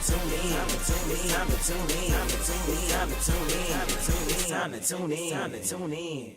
to tune in.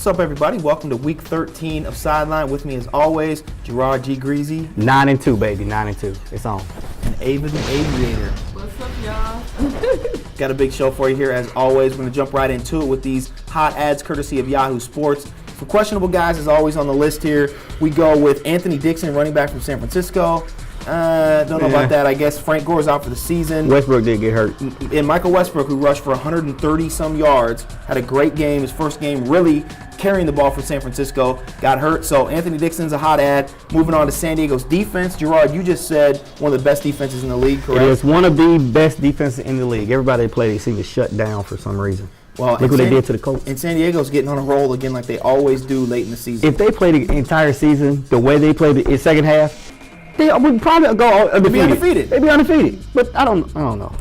What's up, everybody? Welcome to week 13 of Sideline. With me, as always, Gerard G. Greasy. 9-2, baby. 9-2. It's on. And Ava the Aviator. What's up, y'all? Got a big show for you here, as always. We're going to jump right into it with these hot ads courtesy of Yahoo Sports. For questionable guys, as always, on the list here, we go with Anthony Dixon, running back from San Francisco. Don't know about that. I guess Frank Gore's out for the season. Westbrook did get hurt. And Michael Westbrook, who rushed for 130-some yards, had a great game. His first game really carrying the ball for San Francisco, got hurt. So Anthony Dixon's a hot ad. Moving on to San Diego's defense. Gerard, you just said one of the best defenses in the league, correct? It is one of the best defenses in the league. Everybody they play, they seem to shut down for some reason. Well, look what they did to the Colts. And San Diego's getting on a roll again like they always do late in the season. If they play the entire season the way they played the second half, they would probably go undefeated. Be undefeated. They'd be undefeated. But I don't know.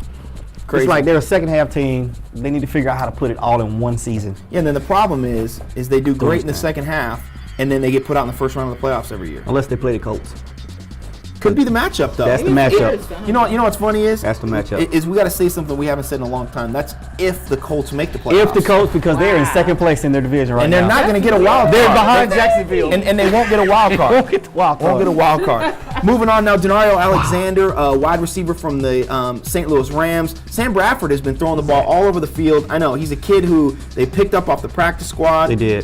Crazy. It's like they're a second half team. They need to figure out how to put it all in one season. Yeah, and then the problem is they do great in the second half, and then they get put out in the first round of the playoffs every year. Unless they play the Colts. Could be the matchup, though. That's the matchup. You know what's funny is? That's the matchup. Is we got to say something we haven't said in a long time. That's if the Colts make the playoffs. If the Colts, because they're in second place in their division right now. And they're not going to get a wild card. They're behind Jacksonville. And they won't get a wild card. Won't get the wild card. Won't get a wild card. Moving on now, Denario Alexander, wide receiver from the St. Louis Rams. Sam Bradford has been throwing the ball all over the field. I know, he's a kid who they picked up off the practice squad. They did.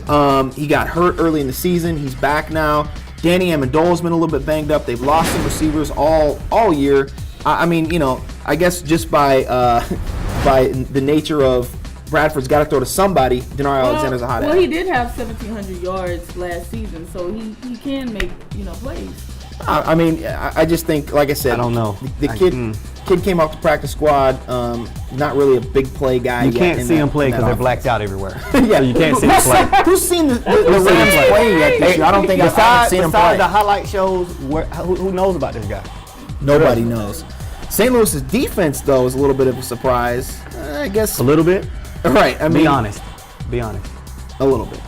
He got hurt early in the season. He's back now. Danny Amendola's been a little bit banged up. They've lost some receivers all year. I mean, I guess just by the nature of Bradford's got to throw to somebody, Denario Alexander's a hot Well, ad. he did have 1,700 yards last season, so he can make plays. I mean, I just think, like I said, I don't know. The kid came off the practice squad. Not really a big play guy. You can't see him play because they're blacked out everywhere. Yeah, so you can't see him play. Who's seen the Rams play yet this year? I don't think I've seen him play. Besides the highlight shows, who knows about this guy? Nobody knows. St. Louis's defense, though, is a little bit of a surprise. I guess a little bit. Right. I mean, be honest. A little bit.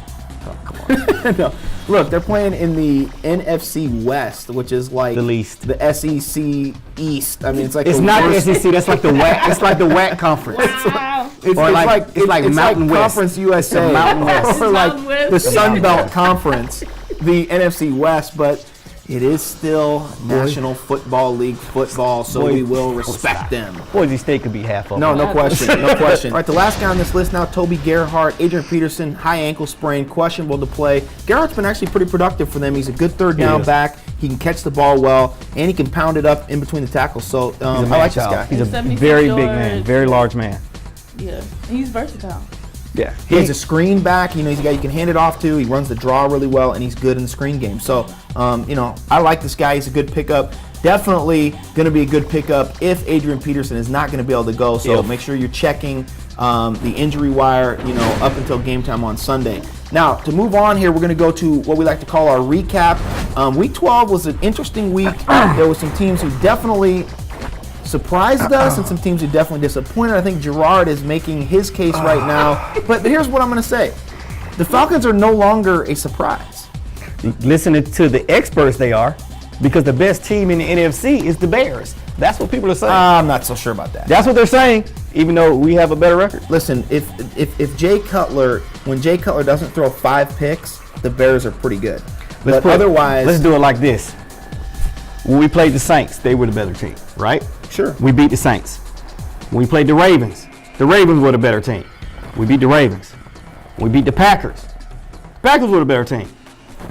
Oh, come on. No. Look, they're playing in the NFC West, which is like the least. The SEC East. I mean, it's like it's not the SEC. That's like the WAC. It's like the WAC conference. Wow. It's like Mountain West. Conference USA. The Mountain West. Or like the Sun Belt Conference, the NFC West, but it is still National Football League football, so we will respect them. Boise State could be half of them. No question. No question. All right, the last guy on this list now, Toby Gerhart, Adrian Peterson, high ankle sprain, questionable to play. Gerhart's been actually pretty productive for them. He's a good third down back. He can catch the ball well, and he can pound it up in between the tackles. So I like this guy. He's a very big man, very large man. Yeah, he's versatile. Yeah, he's a screen back. He's a guy you can hand it off to. He runs the draw really well, and he's good in the screen game. So, I like this guy. He's a good pickup. Definitely going to be a good pickup if Adrian Peterson is not going to be able to go. So make sure you're checking the injury wire, up until game time on Sunday. Now, to move on here, we're going to go to what we like to call our recap. Week 12 was an interesting week. There were some teams who definitely surprised us and some teams who definitely disappointed. I think Gerard is making his case right now. But here's what I'm going to say. The Falcons are no longer a surprise. Listening to the experts, they are, because the best team in the NFC is the Bears. That's what people are saying. I'm not so sure about that. That's what they're saying, even though we have a better record. Listen, if Jay Cutler, when Jay Cutler doesn't throw 5 picks, the Bears are pretty good. Otherwise, let's do it like this. When we played the Saints, they were the better team, right? Sure. We beat the Saints. When we played the Ravens were the better team. We beat the Ravens. We beat the Packers. The Packers were the better team.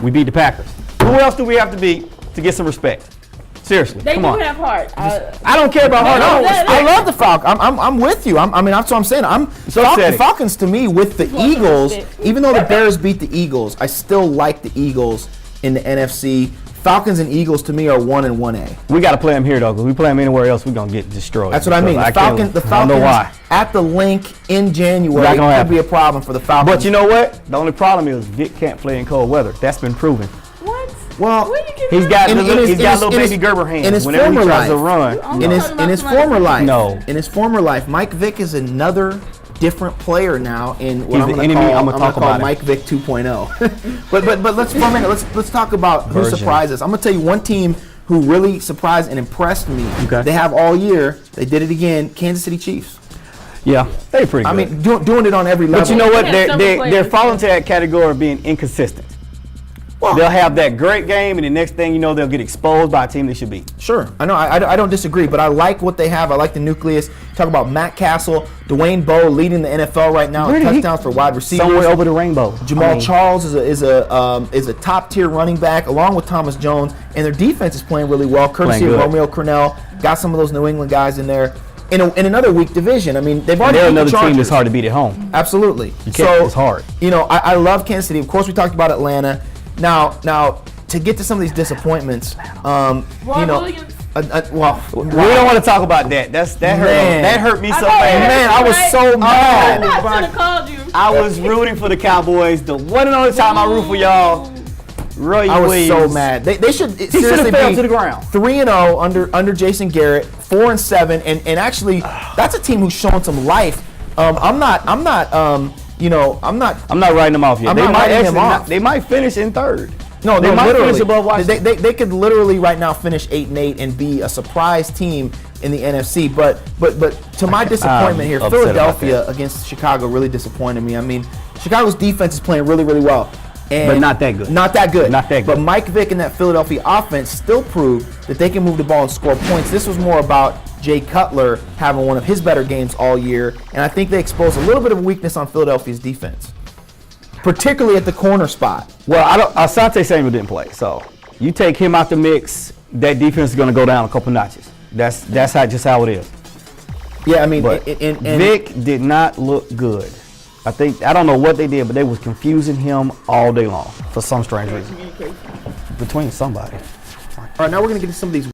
We beat the Packers. Who else do we have to beat to get some respect? Seriously, come on. They do have heart. I don't care about heart. I love the Falcons. I'm with you. That's what I'm saying. The Falcons to me with the Eagles, even though the Bears beat the Eagles, I still like the Eagles in the NFC. Falcons and Eagles to me are 1 and 1A. We got to play them here though, because we play them anywhere else, we're gonna get destroyed. That's what I mean. The Falcons I don't know why. at the link in January Not gonna could happen. be a problem for the Falcons. But you know what? The only problem is Vic can't play in cold weather. That's been proven. What? Well, Where you get He's that? got In- little, in his- he's in got his- little in his- baby Gerber hands in his whenever he former tries to life. run. I'm No. in talking his about former life, No. in his former life, Mike Vick is another different player now in what He's I'm the going to enemy. call, I'm gonna talk call about it. Mike Vick 2.0. but let's for a minute let's talk about who Version. surprised us. I'm going to tell you one team who really surprised and impressed me. Okay. They have all year. They did it again. Kansas City Chiefs. Yeah, they pretty good. I mean, doing it on every level. but you know what? Yeah, They're some they're players, falling to that category of being inconsistent. Well, They'll have that great game, and the next thing you know, they'll get exposed by a team they should beat. Sure, I know. I don't disagree, but I like what they have. I like the nucleus. Talk about Matt Castle, Dwayne Bowe leading the NFL right now, Where in did he- touchdowns for wide receivers. Somewhere over the rainbow. Jamal I mean, Charles is a top tier running back along with Thomas Jones, and their defense is playing really well. Courtesy Playing of good. Romeo Crennel, got some of those New England guys in there. In another weak division, I mean, they've already They're beat the another team Chargers. that's hard to beat at home. Absolutely. can't- it's hard. You know, I love Kansas City. Of course, we talked about Atlanta. Now to get to some of these disappointments, Roy you know, Williams. well, We don't want to talk about that. That hurt. Man. That hurt me so I know, bad. Man, I was so mad. I should have called you. I was rooting for the Cowboys. The one and only time I root for y'all. Roy I was Williams. so mad. They should He should seriously have fell be to the ground. 3-0 under Jason Garrett, 4-7, and actually that's a team who's shown some life. I'm not you know, I'm not. I'm not writing them off yet. I'm They not might writing him actually off. They might finish in third. No, they might literally. finish above Washington. They could literally right now finish 8-8 and be a surprise team in the NFC. But to my disappointment here, upset about Philadelphia against Chicago really disappointed me. I mean, Chicago's defense is playing really, really well. And But not that good. Not that good. Not that good. But Mike Vick and that Philadelphia offense still proved that they can move the ball and score points. This was more about Jay Cutler having one of his better games all year, and I think they exposed a little bit of weakness on Philadelphia's defense, particularly at the corner spot. Well, Asante Samuel didn't play, so you take him out the mix, that defense is going to go down a couple notches. That's just how it is. Yeah, I mean, But and Vic did not look good. I don't know what they did, but they was confusing him all day long for some strange reason. Communication. Between somebody. all right, now we're going to get to some of these